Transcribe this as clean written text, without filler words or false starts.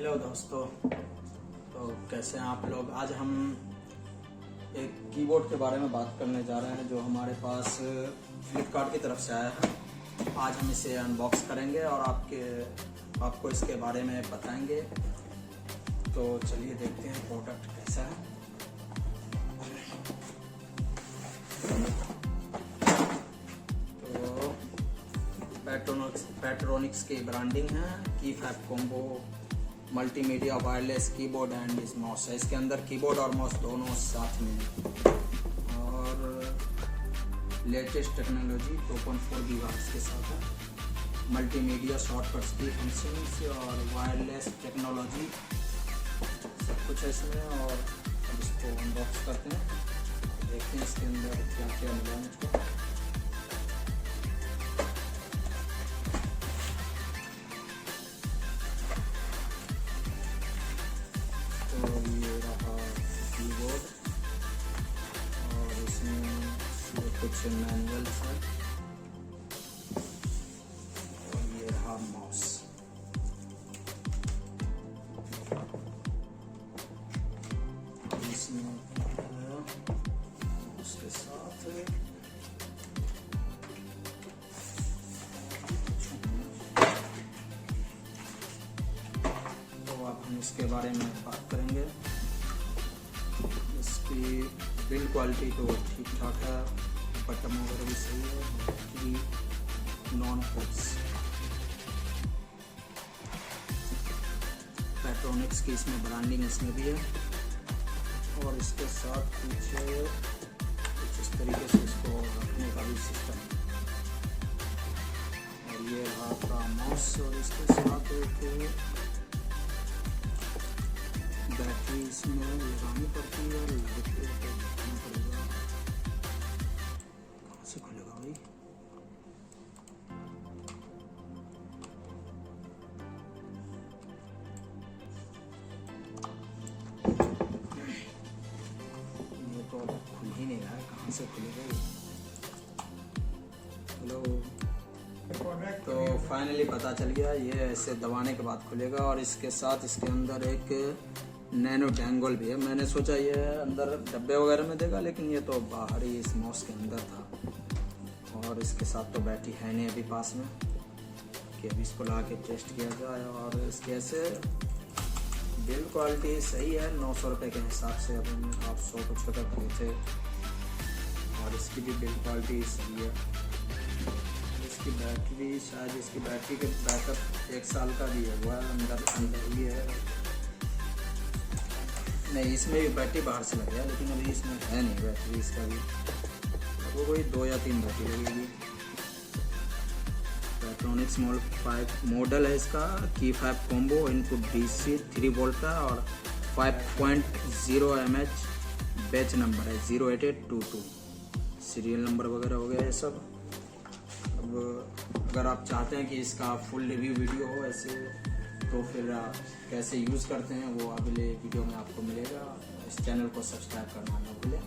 Hello दोस्तों, तो कैसे हैं आप लोग। आज हम एक कीबोर्ड के बारे में बात करने जा रहे हैं जो हमारे पास फ्लिपकार्ट की तरफ से आया है। आज हम इसे अनबॉक्स करेंगे और आपको इसके बारे में बताएंगे। तो चलिए देखते हैं प्रोडक्ट कैसा है। तो पेट्रोनिक्स की ब्रांडिंग है। कीफैब combo multimedia wireless keyboard and इस माउस है। इसके अंदर कीबोर्ड और माउस दोनों साथ में है और लेटेस्ट टेक्नोलॉजी 2.4 गीगाहर्ट्ज़ के साथ है। मल्टीमीडिया शॉर्टकट्स की फंक्शंस और वायरलेस टेक्नोलॉजी सब कुछ है इसमें। और अब इसको अनबॉक्स करते हैं, देखते हैं इसके अंदर क्या क्या मिला है मुझको। तो ये रहा कीबोर्ड और इसमें कुछ मैनुअल्स है और ये रहा माउस। इसमें उसके साथ तो अब हम इसके बारे में बात करेंगे। इसकी बिल्ड क्वालिटी तो ठीक ठाक है, बटन वगैरह भी सही है, बैटरी नॉन फोर्स। पेट्रोनिक्स की इसमें ब्रांडिंग इसमें भी है और इसके साथ पीछे कुछ इस तरीके से इसको रखने का भी सिस्टम है। और ये रहा आपका माउस और इसके साथ एक बैटरी इसमें लगानी पड़ती है और लगाना पड़ेगा। कहाँ से खुलेगा भाई? ये तो अब खुल ही नहीं रहा है, कहाँ से खुलेगा ये? हेलो, तो फाइनली पता चल गया, ये ऐसे दबाने के बाद खुलेगा। और इसके साथ इसके अंदर एक नैनो डैंगल भी है। मैंने सोचा ये अंदर डब्बे वगैरह में देगा, लेकिन ये तो बाहर ही इस माउस के अंदर था। और इसके साथ तो बैटरी है नहीं अभी पास में कि अभी इसको ला के टेस्ट किया जाए। और इसके ऐसे बिल्ड क्वालिटी सही है, 900 रुपये के हिसाब से। अभी आप 100 कुछ रुपये किए थे और इसकी भी बिल्ड क्वालिटी सही है। इसकी बैटरी शायद इसकी बैटरी के बैकअप 1 साल का भी है, हुआ अंदर ही है। नहीं, इसमें भी बैटरी बाहर से लग गया, लेकिन अभी इसमें है नहीं बैटरी इसका भी। वो कोई 2 या 3 बैटरी लगेगी। पेट्रोनिक्स मॉडल है इसका। कीफैब कॉम्बो इनपुट DC 3 वोल्ट का और 5.0 mAh बैच नंबर है 08822। सीरियल नंबर वगैरह हो गया है सब। अब अगर आप चाहते हैं कि इसका फुल रिव्यू वीडियो हो ऐसे, तो फिर कैसे यूज़ करते हैं वो अगले वीडियो में आपको मिलेगा। इस चैनल को सब्सक्राइब करना ना भूलें।